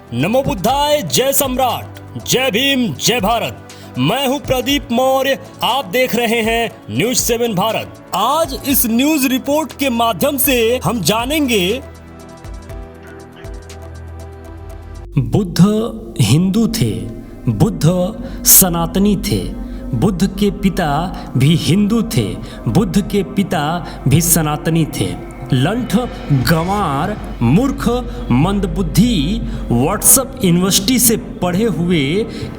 नमो बुद्धाय, जय सम्राट, जय भीम, जय भारत। मैं हूं प्रदीप मौर्य, आप देख रहे हैं न्यूज 7 भारत। आज इस न्यूज रिपोर्ट के माध्यम से हम जानेंगे बुद्ध हिंदू थे, बुद्ध सनातनी थे, बुद्ध के पिता भी हिंदू थे, बुद्ध के पिता भी सनातनी थे। लंठ, गंवार, मूर्ख, मंदबुद्धि, व्हाट्सएप यूनिवर्सिटी से पढ़े हुए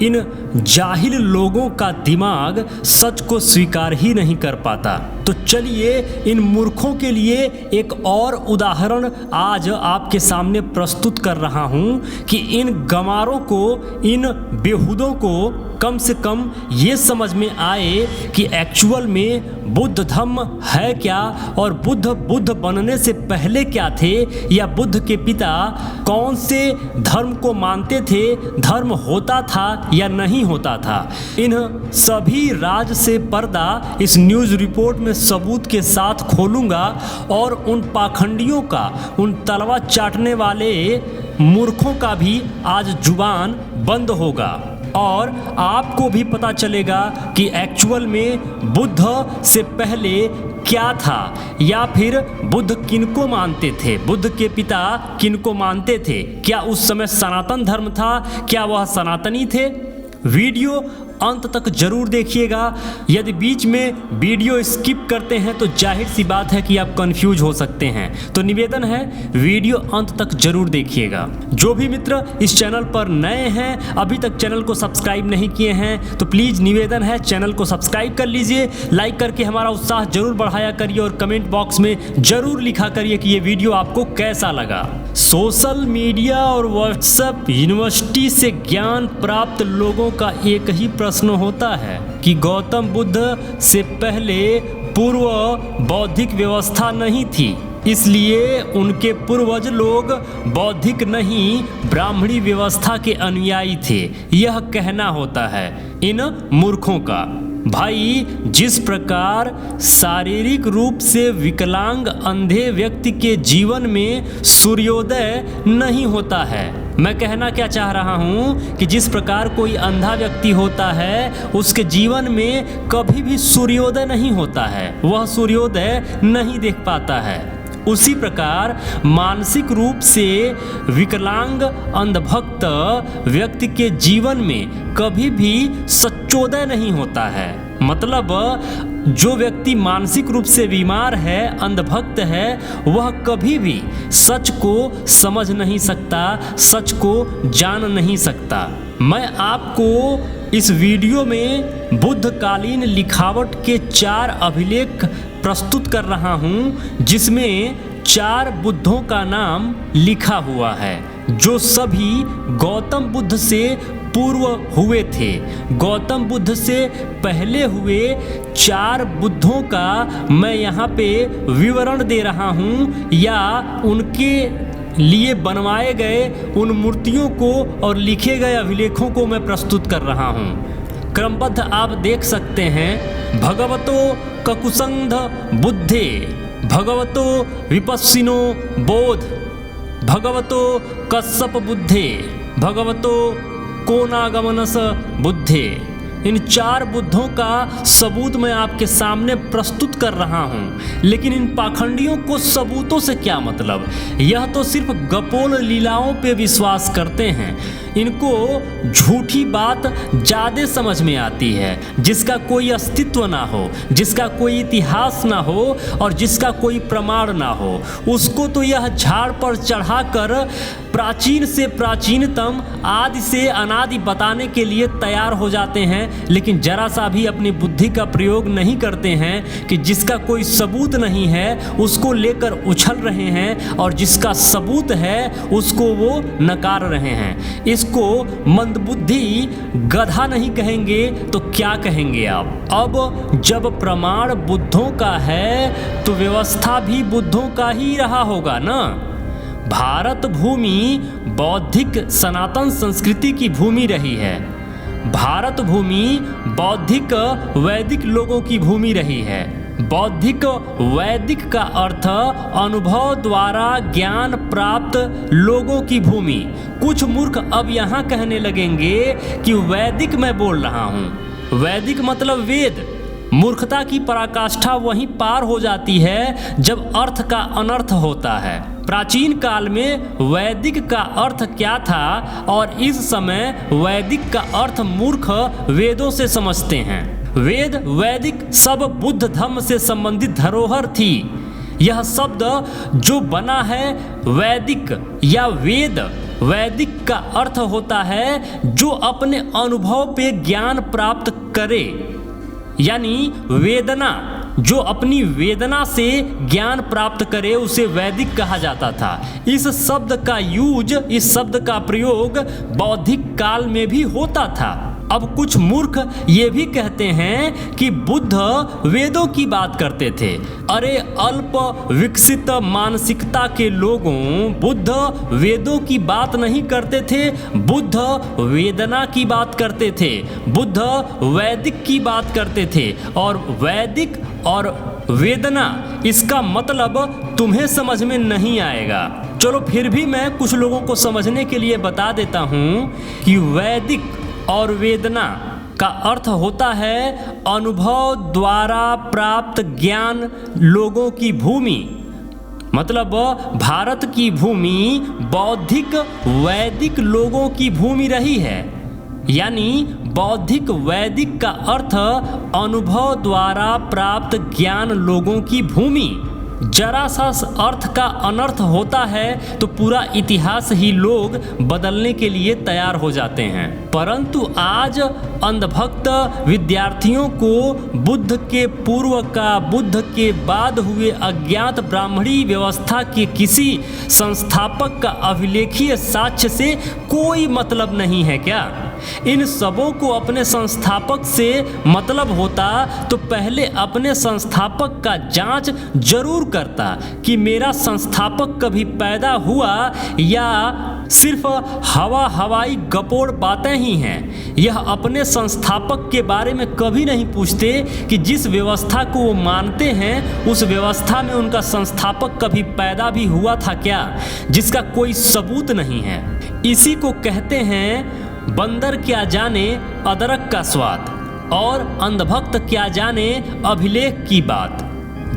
इन जाहिल लोगों का दिमाग सच को स्वीकार ही नहीं कर पाता। तो चलिए इन मूर्खों के लिए एक और उदाहरण आज आपके सामने प्रस्तुत कर रहा हूं कि इन गंवारों को, इन बेहुदों को कम से कम ये समझ में आए कि एक्चुअल में बुद्ध धम्म है क्या और बुद्ध बनने से पहले क्या थे, या बुद्ध के पिता कौन से धर्म को मानते थे, धर्म होता था या नहीं होता था। इन सभी राज से पर्दा इस न्यूज़ रिपोर्ट में सबूत के साथ खोलूंगा और उन पाखंडियों का, उन तलवा चाटने वाले मूर्खों का भी आज जुबान बंद होगा और आपको भी पता चलेगा कि एक्चुअल में बुद्ध से पहले क्या था, या फिर बुद्ध किनको मानते थे, बुद्ध के पिता किनको मानते थे। क्या उस समय सनातन धर्म था, क्या वह सनातनी थे। वीडियो अंत तक जरूर देखिएगा। यदि बीच में वीडियो स्किप करते हैं तो जाहिर सी बात है कि आप कंफ्यूज हो सकते हैं। तो निवेदन है वीडियो अंत तक जरूर देखिएगा। जो भी मित्र इस चैनल पर नए हैं, अभी तक चैनल को सब्सक्राइब नहीं किए हैं, तो प्लीज़ निवेदन है चैनल को सब्सक्राइब कर लीजिए। लाइक करके हमारा उत्साह जरूर बढ़ाया करिए और कमेंट बॉक्स में जरूर लिखा करिए कि ये वीडियो आपको कैसा लगा। सोशल मीडिया और व्हाट्सएप यूनिवर्सिटी से ज्ञान प्राप्त लोगों का एक ही प्रश्न होता है कि गौतम बुद्ध से पहले पूर्व बौद्धिक व्यवस्था नहीं थी, इसलिए उनके पूर्वज लोग बौद्धिक नहीं ब्राह्मणी व्यवस्था के अनुयायी थे। यह कहना होता है इन मूर्खों का। भाई, जिस प्रकार शारीरिक रूप से विकलांग अंधे व्यक्ति के जीवन में सूर्योदय नहीं होता है, मैं कहना क्या चाह रहा हूँ कि जिस प्रकार कोई अंधा व्यक्ति होता है उसके जीवन में कभी भी सूर्योदय नहीं होता है, वह सूर्योदय नहीं देख पाता है। उसी प्रकार मानसिक रूप से विकलांग अंधभक्त व्यक्ति के जीवन में कभी भी सच्चोदय नहीं होता है। मतलब जो व्यक्ति मानसिक रूप से बीमार है, अंधभक्त है, वह कभी भी सच को समझ नहीं सकता, सच को जान नहीं सकता। मैं आपको इस वीडियो में बुद्धकालीन लिखावट के 4 अभिलेख प्रस्तुत कर रहा हूँ, जिसमें 4 बुद्धों का नाम लिखा हुआ है, जो सभी गौतम बुद्ध से पूर्व हुए थे। गौतम बुद्ध से पहले हुए 4 बुद्धों का मैं यहाँ पे विवरण दे रहा हूँ, या उनके लिए बनवाए गए उन मूर्तियों को और लिखे गए अभिलेखों को मैं प्रस्तुत कर रहा हूँ। क्रमबद्ध आप देख सकते हैं। भगवतो ककुसंध बुद्धे, भगवतो विपस्सिनो बोध, भगवतो कश्यप बुद्धे, भगवतो कोनागमनस बुद्धे। इन 4 बुद्धों का सबूत मैं आपके सामने प्रस्तुत कर रहा हूँ, लेकिन इन पाखंडियों को सबूतों से क्या मतलब। यह तो सिर्फ गपोल लीलाओं पे विश्वास करते हैं। इनको झूठी बात ज़्यादा समझ में आती है, जिसका कोई अस्तित्व ना हो, जिसका कोई इतिहास ना हो और जिसका कोई प्रमाण ना हो, उसको तो यह झाड़ पर चढ़ाकर प्राचीन से प्राचीनतम, आदि से अनादि बताने के लिए तैयार हो जाते हैं, लेकिन जरा सा भी अपनी बुद्धि का प्रयोग नहीं करते हैं कि जिसका कोई सबूत नहीं है उसको लेकर उछल रहे हैं और जिसका सबूत है उसको वो नकार रहे हैं। इसको मंदबुद्धि गधा नहीं कहेंगे तो क्या कहेंगे आप। अब जब प्रमाण बुद्धों का है तो व्यवस्था भी बुद्धों का ही रहा होगा ना। भारत भूमि बौद्धिक सनातन संस्कृति की भूमि रही है। भारत भूमि बौद्धिक वैदिक लोगों की भूमि रही है। बौद्धिक वैदिक का अर्थ अनुभव द्वारा ज्ञान प्राप्त लोगों की भूमि। कुछ मूर्ख अब यहाँ कहने लगेंगे कि वैदिक मैं बोल रहा हूँ। वैदिक मतलब वेद। मूर्खता की पराकाष्ठा वहीं पार हो जाती है जब अर्थ का अनर्थ होता है। प्राचीन काल में वैदिक का अर्थ क्या था और इस समय वैदिक का अर्थ मूर्ख वेदों से समझते हैं। वेद वैदिक सब बुद्ध धर्म से संबंधित धरोहर थी। यह शब्द जो बना है वैदिक या वेद, वैदिक का अर्थ होता है जो अपने अनुभव पे ज्ञान प्राप्त करे, यानी वेदना, जो अपनी वेदना से ज्ञान प्राप्त करे उसे वैदिक कहा जाता था। इस शब्द का यूज, इस शब्द का प्रयोग बौद्धिक काल में भी होता था। अब कुछ मूर्ख ये भी कहते हैं कि बुद्ध वेदों की बात करते थे। अरे अल्प विकसित मानसिकता के लोगों, बुद्ध वेदों की बात नहीं करते थे, बुद्ध वेदना की बात करते थे, बुद्ध वैदिक की बात करते थे। और वैदिक और वेदना, इसका मतलब तुम्हें समझ में नहीं आएगा। चलो फिर भी मैं कुछ लोगों को समझने के लिए बता देता हूँ कि वैदिक और वेदना का अर्थ होता है अनुभव द्वारा प्राप्त ज्ञान लोगों की भूमि। मतलब भारत की भूमि बौद्धिक वैदिक लोगों की भूमि रही है, यानी बौद्धिक वैदिक का अर्थ अनुभव द्वारा प्राप्त ज्ञान लोगों की भूमि। जरा सा अर्थ का अनर्थ होता है तो पूरा इतिहास ही लोग बदलने के लिए तैयार हो जाते हैं। परंतु आज अंधभक्त विद्यार्थियों को बुद्ध के पूर्व का, बुद्ध के बाद हुए अज्ञात ब्राह्मणी व्यवस्था के किसी संस्थापक का अभिलेखीय साक्ष्य से कोई मतलब नहीं है क्या? इन सबों को अपने संस्थापक से मतलब होता तो पहले अपने संस्थापक का जांच जरूर करता कि मेरा संस्थापक कभी पैदा हुआ या सिर्फ हवाई गपोड़ बातें ही हैं। यह अपने संस्थापक के बारे में कभी नहीं पूछते कि जिस व्यवस्था को वो मानते हैं उस व्यवस्था में उनका संस्थापक कभी पैदा भी हुआ था क्या, जिसका कोई सबूत नहीं है। इसी को कहते हैं बंदर क्या जाने अदरक का स्वाद और अंधभक्त क्या जाने अभिलेख की बात।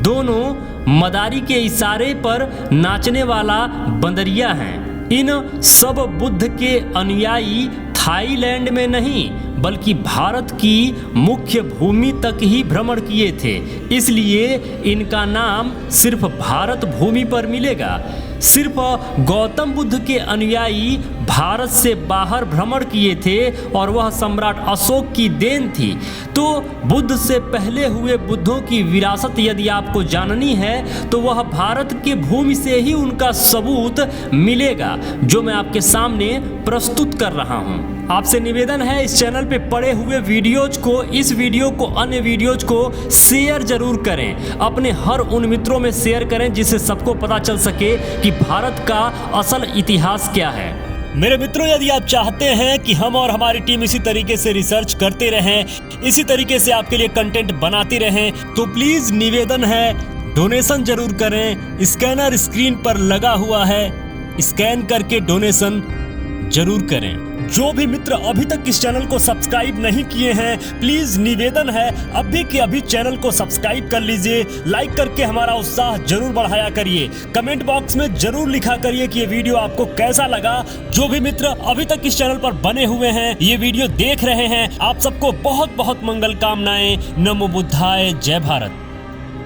दोनों मदारी के इशारे पर नाचने वाला बंदरिया हैं। इन सब बुद्ध के अनुयायी थाईलैंड में नहीं बल्कि भारत की मुख्य भूमि तक ही भ्रमण किए थे, इसलिए इनका नाम सिर्फ भारत भूमि पर मिलेगा। सिर्फ गौतम बुद्ध के अनुयायी भारत से बाहर भ्रमण किए थे और वह सम्राट अशोक की देन थी। तो बुद्ध से पहले हुए बुद्धों की विरासत यदि आपको जाननी है तो वह भारत के भूमि से ही उनका सबूत मिलेगा, जो मैं आपके सामने प्रस्तुत कर रहा हूँ। आपसे निवेदन है इस चैनल पे पड़े हुए वीडियोज को, इस वीडियो को, अन्य वीडियोज को शेयर जरूर करें, अपने हर उन मित्रों में शेयर करें जिससे सबको पता चल सके कि भारत का असल इतिहास क्या है। मेरे मित्रों, यदि आप चाहते हैं कि हम और हमारी टीम इसी तरीके से रिसर्च करते रहें, इसी तरीके से आपके लिए कंटेंट बनाती रहें, तो प्लीज निवेदन है डोनेशन जरूर करें। स्कैनर स्क्रीन पर लगा हुआ है, स्कैन करके डोनेशन जरूर करें। जो भी मित्र अभी तक इस चैनल को सब्सक्राइब नहीं किए हैं, प्लीज निवेदन है अभी के अभी चैनल को सब्सक्राइब कर लीजिए। लाइक करके हमारा उत्साह जरूर बढ़ाया करिए। कमेंट बॉक्स में जरूर लिखा करिए कि ये वीडियो आपको कैसा लगा। जो भी मित्र अभी तक इस चैनल पर बने हुए हैं, ये वीडियो देख रहे हैं, आप सबको बहुत बहुत मंगल कामनाएं। नमो बुद्धाय, जय भारत।